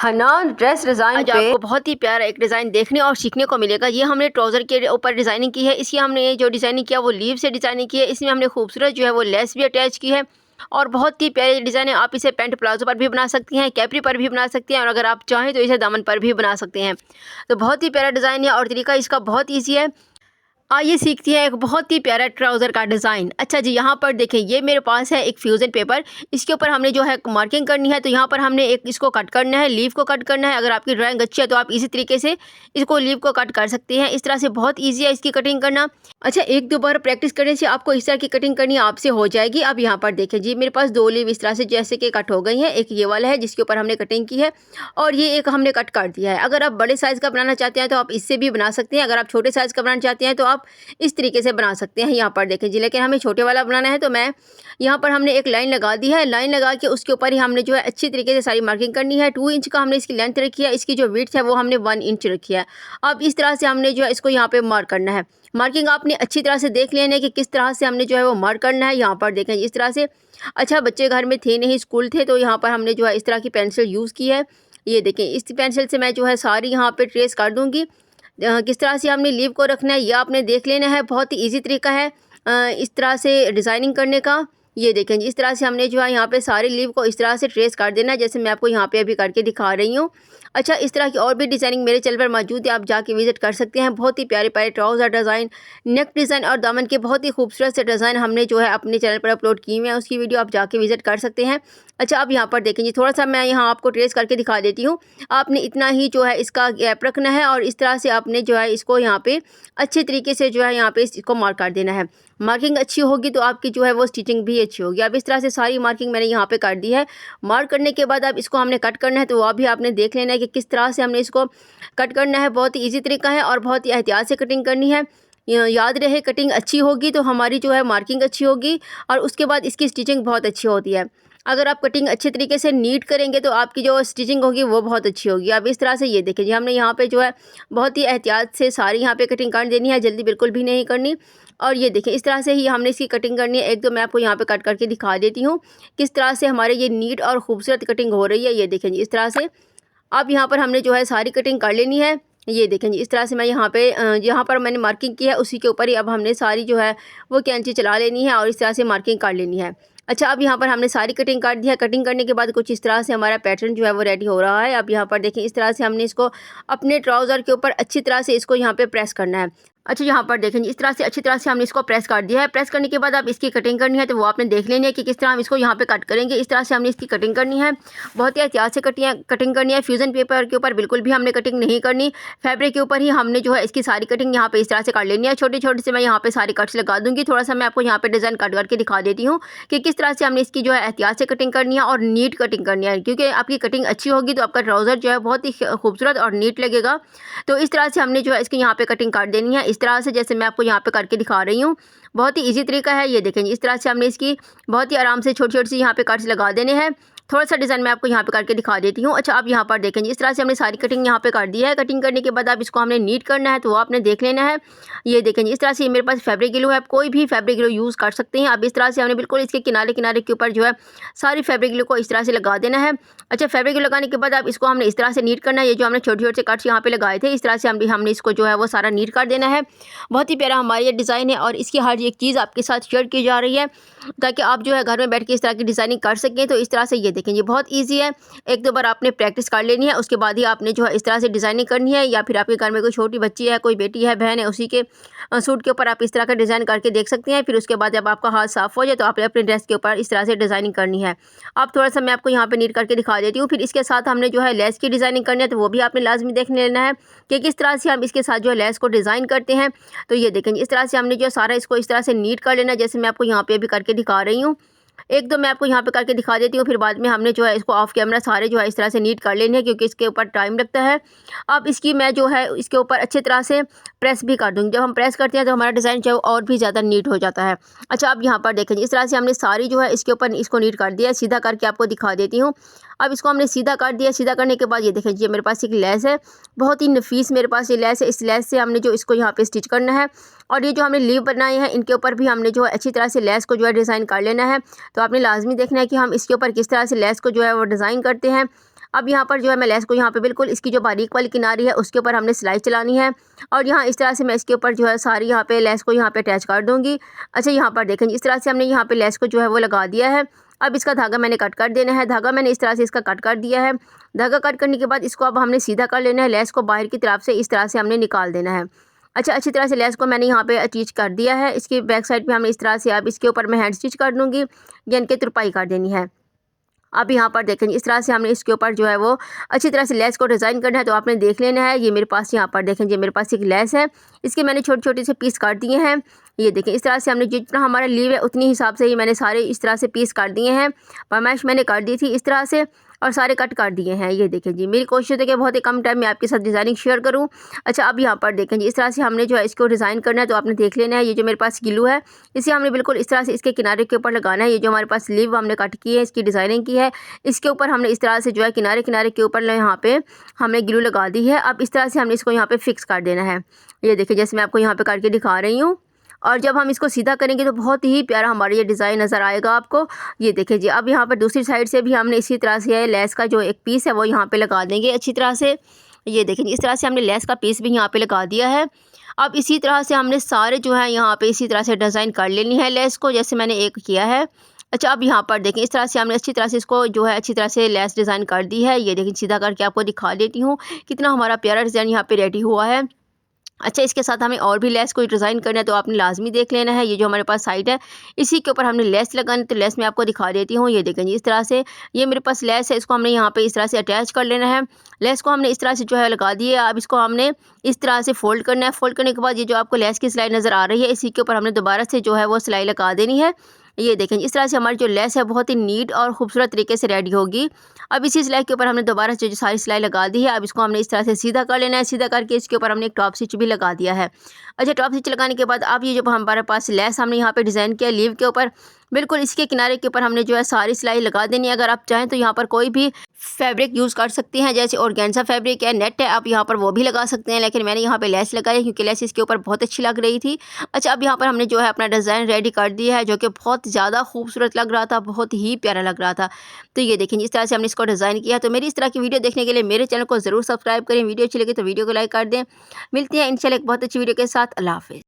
हना dress design आज पे आपको बहुत ही प्यारा एक डिज़ाइन देखने और सीखने को मिलेगा। ये हमने ट्राउज़र के ऊपर डिज़ाइनिंग की है। इसकी हमने जो डिज़ाइनिंग किया वो लीव से डिज़ाइनिंग की है। इसमें हमने खूबसूरत जो है वो लेस भी अटैच की है और बहुत ही प्यारी डिज़ाइन है। आप इसे पैंट प्लाज़ो पर भी बना सकती हैं, कैपरी पर भी बना सकती हैं और अगर आप चाहें तो इसे दामन पर भी बना सकते हैं। तो बहुत ही प्यारा डिज़ाइन है और तरीका इसका बहुत ईज़ी है। आइए सीखते हैं एक बहुत ही प्यारा ट्राउज़र का डिज़ाइन। अच्छा जी, यहाँ पर देखें ये मेरे पास है एक फ्यूज़न पेपर। इसके ऊपर हमने जो है मार्किंग करनी है, तो यहाँ पर हमने एक इसको कट करना है, लीफ को कट करना है। अगर आपकी ड्राइंग अच्छी है तो आप इसी तरीके से इसको लीफ को कट कर सकते हैं। इस तरह से बहुत ईज़ी है इसकी कटिंग करना। अच्छा, 1-2 बार प्रैक्टिस करने से आपको इस तरह की कटिंग करनी आपसे हो जाएगी। अब यहाँ पर देखें जी, मेरे पास 2 लीफ इस तरह से जैसे कि कट हो गई हैं। एक ये वाला है जिसके ऊपर हमने कटिंग की है और ये एक हमने कट कर दिया है। अगर आप बड़े साइज़ का बनाना चाहते हैं तो आप इससे भी बना सकते हैं। अगर आप छोटे साइज़ का बनाना चाहते हैं तो आप इस तरीके से बना सकते हैं। यहाँ पर देखें जी, लेकिन हमें छोटे वाला बनाना है तो मैं यहाँ पर हमने एक लाइन लगा दी है। लाइन लगा के उसके ऊपर ही हमने जो है अच्छी तरीके से सारी मार्किंग करनी है। 2 इंच का हमने इसकी लेंथ रखी है। इसकी जो विड्थ है वो हमने 1 इंच रखी है। अब इस तरह से हमने जो है इसको यहाँ पे मार्क करना है। मार्किंग आपने अच्छी तरह से देख लेना है कि किस तरह से हमने जो है वो मार्क करना है। यहाँ पर देखें इस तरह से। अच्छा, बच्चे घर में थे नहीं, स्कूल थे, तो यहाँ पर हमने जो है इस तरह की पेंसिल यूज़ की है। ये देखें, इस पेंसिल से मैं जो है सारी यहाँ पे ट्रेस कर दूँगी। किस तरह से हमने लीव को रखना है ये आपने देख लेना है। बहुत ही ईज़ी तरीका है इस तरह से डिज़ाइनिंग करने का। ये देखें जी, इस तरह से हमने जो है यहाँ पे सारी लीव को इस तरह से ट्रेस कर देना है, जैसे मैं आपको यहाँ पे अभी करके दिखा रही हूँ। अच्छा, इस तरह की और भी डिज़ाइनिंग मेरे चैनल पर मौजूद है, आप जाके विज़िट कर सकते हैं। बहुत ही प्यारे प्यारे ट्राउज़र डिज़ाइन, नेक डिज़ाइन और दामन के बहुत ही खूबसूरत से डिज़ाइन हमने जो है अपने चैनल पर अपलोड किए हुए हैं। उसकी वीडियो आप जाके विज़िट कर सकते हैं। अच्छा, अब यहाँ पर देखें जी, थोड़ा-सा मैं यहाँ आपको ट्रेस करके दिखा देती हूँ। आपने इतना ही जो है इसका गैप रखना है और इस तरह से आपने जो है इसको यहाँ पे अच्छे तरीके से जो है यहाँ पे इसको मार्क कर देना है। मार्किंग अच्छी होगी तो आपकी जो है वो स्टिचिंग भी अच्छी होगी। अब इस तरह से सारी मार्किंग मैंने यहाँ पे कर दी है। मार्क करने के बाद अब इसको हमने कट करना है, तो वो भी आपने देख लेना है कि किस तरह से हमने इसको कट करना है। बहुत ही ईज़ी तरीका है और बहुत ही एहतियात से कटिंग करनी है। याद रहे, कटिंग अच्छी होगी तो हमारी जो है मार्किंग अच्छी होगी और उसके बाद इसकी स्टिचिंग बहुत अच्छी होती है। अगर आप कटिंग अच्छे तरीके से नीट करेंगे तो आपकी जो स्टिचिंग होगी वो बहुत अच्छी होगी। अब इस तरह से ये देखिए जी, हमने यहाँ पे जो है बहुत ही एहतियात से सारी यहाँ पे कटिंग कर देनी है, जल्दी बिल्कुल भी नहीं करनी। और ये देखिए इस तरह से ही हमने इसकी कटिंग करनी है। 1-2 मैं आपको यहाँ पे कट करके दिखा देती हूँ किस तरह से हमारे ये नीट और खूबसूरत कटिंग हो रही है। ये देखें जी, इस तरह से अब यहाँ पर हमने जो है सारी कटिंग कर लेनी है। ये देखें जी, इस तरह से मैं यहाँ पे यहाँ पर मैंने मार्किंग की है, उसी के ऊपर ही अब हमने सारी जो है वो कैंची चला लेनी है और इस तरह से मार्किंग कर लेनी है। अच्छा, अब यहाँ पर हमने सारी कटिंग कर दी है। कटिंग करने के बाद कुछ इस तरह से हमारा पैटर्न जो है वो रेडी हो रहा है। अब यहाँ पर देखें इस तरह से हमने इसको अपने ट्राउज़र के ऊपर अच्छी तरह से इसको यहाँ पे प्रेस करना है। अच्छा, यहाँ पर देखें इस तरह से अच्छी तरह से हमने इसको प्रेस कर दिया है। प्रेस करने के बाद अब इसकी कटिंग करनी है, तो वो आपने देख लेनी है कि किस तरह हम इसको यहाँ पे कट करेंगे। इस तरह से हमने इसकी कटिंग करनी है। बहुत ही एहतियात से कटिंग करनी है। फ्यूज़न पेपर के ऊपर बिल्कुल भी हमने कटिंग नहीं करनी। फैब्रिक के ऊपर ही हमने जो है इसकी सारी कटिंग यहाँ पे इस तरह से कर लेनी है। छोटे-छोटे से मैं यहाँ पे सारी कट्स लगा दूँगी। थोड़ा-सा मैं आपको यहाँ पे डिज़ाइन कट करके दिखा देती हूँ कि किस तरह से हमने इसकी जो है एहतियात से कटिंग करनी है और नीट कटिंग करनी है। क्योंकि आपकी कटिंग अच्छी होगी तो आपका ट्राउज़र जो है बहुत ही खूबसूरत और नीट लगेगा। तो इस तरह से हमने जो है इसकी यहाँ पे कटिंग कर देनी है, इस तरह से जैसे मैं आपको यहाँ पे करके दिखा रही हूँ। बहुत ही ईज़ी तरीका है। ये देखें इस तरह से हमने इसकी बहुत ही आराम से छोटी-छोटी सी यहाँ पे कट्स लगा देने हैं। थोड़ा-सा डिज़ाइन मैं आपको यहाँ पे करके दिखा देती हूँ। अच्छा, अब यहाँ पर देखें इस तरह से हमने सारी कटिंग यहाँ पे कर दी है। कटिंग करने के बाद अब इसको हमने नीट करना है, तो वो आपने देख लेना है। ये देखें इस तरह से मेरे पास फैब्रिक ग्लू है, आप कोई भी फैब्रिक ग्लू यूज़ कर सकते हैं। अब इस तरह से हमने बिल्कुल इसके किनारे-किनारे के ऊपर जो है सारी फैब्रिक ग्लू को इस तरह से लगा देना है। अच्छा, फैब्रिक ग्लू लगाने के बाद अब इसको हमने इस तरह से नीट करना है। ये जो हमने छोटे-छोटे से कट्स यहाँ पे लगाए थे, इस तरह से हमने इसको जो है वो सारा नीट कर देना है। बहुत ही प्यारा हमारा ये डिज़ाइन है और इसकी हर एक चीज़ आपके साथ शेयर की जा रही है ताकि आप जो है घर में बैठ के इस तरह की डिज़ाइनिंग कर सकें। तो इस तरह से ये देखें, ये बहुत ईज़ी है। 1-2 बार आपने प्रैक्टिस कर लेनी है, उसके बाद ही आपने जो है इस तरह से डिज़ाइनिंग करनी है। या फिर आपके घर में कोई छोटी बच्ची है, कोई बेटी है, बहन है, उसी के सूट के ऊपर आप इस तरह का डिज़ाइन करके देख सकते हैं। फिर उसके बाद जब आपका हाथ साफ़ हो जाए तो आपने अपने ड्रेस के ऊपर इस तरह से डिज़ाइनिंग करनी है। अब थोड़ा-सा मैं आपको यहाँ पे नीट करके दिखा देती हूँ। फिर इसके साथ हमने जो है लेस की डिज़ाइनिंग करनी है, तो वो भी आपने लाज़मी देख लेना है कि किस तरह से हम इसके साथ जो है लेस को डिज़ाइन करते हैं। तो ये देखें इस तरह से हमने जो है सारा इसको इस तरह से नीट कर लेना है, जैसे मैं आपको यहाँ पे अभी करके दिखा रही हूँ। 1-2 मैं आपको यहाँ पे करके दिखा देती हूँ, फिर बाद में हमने जो है इसको ऑफ कैमरा सारे जो है इस तरह से नीट कर लेने हैं, क्योंकि इसके ऊपर टाइम लगता है। अब इसकी मैं जो है इसके ऊपर अच्छी तरह से प्रेस भी कर दूँगी। जब हम प्रेस करते हैं तो हमारा डिज़ाइन जो है और भी ज़्यादा नीट हो जाता है। अच्छा, अब यहाँ पर देखें इस तरह से हमने सारी जो है इसके ऊपर इसको नीट कर दिया है। सीधा करके आपको दिखा देती हूँ। अब इसको हमने सीधा कर दिया। सीधा करने के बाद ये देखें जी, मेरे पास एक लेस है, बहुत ही नफीस मेरे पास ये लेस है। इस लेस से हमने जो इसको यहाँ पे स्टिच करना है और ये जो हमने लीव बनाए हैं इनके ऊपर भी हमने जो है अच्छी तरह से लेस को जो है डिज़ाइन कर लेना है। तो आपने लाजमी देखना है कि हम इसके ऊपर किस तरह से लेस को जो है वो डिज़ाइन करते हैं। अब यहाँ पर जो है मैं लेस को यहाँ पे बिल्कुल इसकी जो बारीक वाली किनारी है उसके ऊपर हमने सिलाई चलानी है और यहाँ इस तरह से मैं इसके ऊपर जो है सारी यहाँ पे लेस को यहाँ पे अटैच कर दूँगी। अच्छा, यहाँ पर देखें इस तरह से हमने यहाँ पे लेस को जो है वो लगा दिया है। अब इसका धागा मैंने कट कर देना है। धागा मैंने इस तरह से इसका कट कर दिया है। धागा कट करने के बाद इसको अब हमने सीधा कर लेना है। लेस को बाहर की तरफ से इस तरह से हमने निकाल देना है। अच्छा, अच्छी तरह से लेस को मैंने यहाँ पे अटैच कर दिया है। इसकी बैक साइड पे हमने इस तरह से अब इसके ऊपर मैं हैंड स्टिच कर दूँगी, यानी कि तुरपाई कर देनी है। अब यहाँ पर देखें इस तरह से हमने इसके ऊपर जो है वो अच्छी तरह से लेस को डिज़ाइन करना है, तो आपने देख लेना है। ये मेरे पास यहाँ पर देखें, ये मेरे पास एक लेस है, इसके मैंने छोटे छोटे से पीस काट दिए हैं। ये देखें इस तरह से हमने जितना हमारा लीव है उतनी हिसाब से ही मैंने सारे इस तरह से पीस काट दिए हैं। फरमाइश मैंने कर दी थी इस तरह से और सारे कट कर दिए हैं। ये देखें जी, मेरी कोशिश है कि बहुत ही कम टाइम में आपके साथ डिज़ाइनिंग शेयर करूं। अच्छा, अब यहाँ पर देखें जी, इस तरह से हमने जो है इसको डिज़ाइन करना है, तो आपने देख लेना है। ये जो मेरे पास ग्लू है इसे हमने बिल्कुल इस तरह से इसके किनारे के ऊपर लगाना है। ये जो हमारे पास लीव हमने कट की है, इसकी डिज़ाइनिंग की है, इसके ऊपर हमने इस तरह से जो है किनारे किनारे के ऊपर यहाँ पे हमने ग्लू लगा दी है। अब इस तरह से हमने इसको यहाँ पे फिक्स कर देना है। ये देखिए जैसे मैं आपको यहाँ पे करके दिखा रही हूँ। और जब हम इसको सीधा करेंगे तो बहुत ही प्यारा हमारा ये डिज़ाइन नज़र आएगा आपको। ये देखिए जी, अब यहाँ पर दूसरी साइड से भी हमने इसी तरह से लेस का जो एक पीस है वो यहाँ पे लगा देंगे अच्छी तरह से। ये देखिए इस तरह से हमने लेस का पीस भी यहाँ पे लगा दिया है। अब इसी तरह से हमने सारे जो है यहाँ पे इसी तरह से डिज़ाइन कर लेनी है लेस को, जैसे मैंने एक किया है। अच्छा, अब यहाँ पर देखें इस तरह से हमने अच्छी तरह से इसको जो है अच्छी तरह से लेस डिज़ाइन कर दी है। ये देखिए सीधा करके आपको दिखा देती हूँ कितना हमारा प्यारा डिज़ाइन यहाँ पे रेडी हुआ है। अच्छा, इसके साथ हमें और भी लेस कोई डिज़ाइन करना है तो आपने लाजमी देख लेना है। ये जो हमारे पास साइड है इसी के ऊपर हमने लेस लगानी है, तो लेस मैं आपको दिखा देती हूँ। ये देखें जी, इस तरह से ये मेरे पास लेस है, इसको हमने यहाँ पे इस तरह से अटैच कर लेना है। लेस को हमने इस तरह से जो है लगा दी है। अब इसको हमने इस तरह से फोल्ड करना है। फोल्ड करने के बाद ये जो आपको लेस की सिलाई नज़र आ रही है इसी के ऊपर हमने दोबारा से जो है वो सिलाई लगा देनी है। ये देखें इस तरह से हमारी जो लेस है बहुत ही नीट और खूबसूरत तरीके से रेडी होगी। अब इसी सिलाई के ऊपर हमने दोबारा से जो सारी सिलाई लगा दी है। अब इसको हमने इस तरह से सीधा कर लेना है। सीधा करके इसके ऊपर हमने एक टॉप स्टिच भी लगा दिया है। अच्छा, टॉप स्टिच लगाने के बाद अब ये जो हमारे पास लेस हमने यहाँ पे डिज़ाइन किया लीव के ऊपर, बिल्कुल इसके किनारे के ऊपर हमने जो है सारी सिलाई लगा देनी है। अगर आप चाहें तो यहाँ पर कोई भी फैब्रिक यूज़ कर सकते हैं, जैसे ऑर्गेन्जा फैब्रिक है, नेट है, आप यहाँ पर वो भी लगा सकते हैं, लेकिन मैंने यहाँ पे लेस लगाई क्योंकि लेस इसके ऊपर बहुत अच्छी लग रही थी। अच्छा, अब यहाँ पर हमने जो है अपना डिज़ाइन रेडी कर दिया है, जो कि बहुत ज़्यादा खूबसूरत लग रहा था, बहुत ही प्यारा लग रहा था। तो ये देखें इस तरह से हमने इसको डिज़ाइन किया। तो मेरी इस तरह की वीडियो देखने के लिए मेरे चैनल को ज़रूर सब्सक्राइब करें। वीडियो अच्छी लगी तो वीडियो को लाइक कर दें। मिलती हैं इंशाल्लाह एक बहुत अच्छी वीडियो के साथ। अल्लाह हाफ़िज़।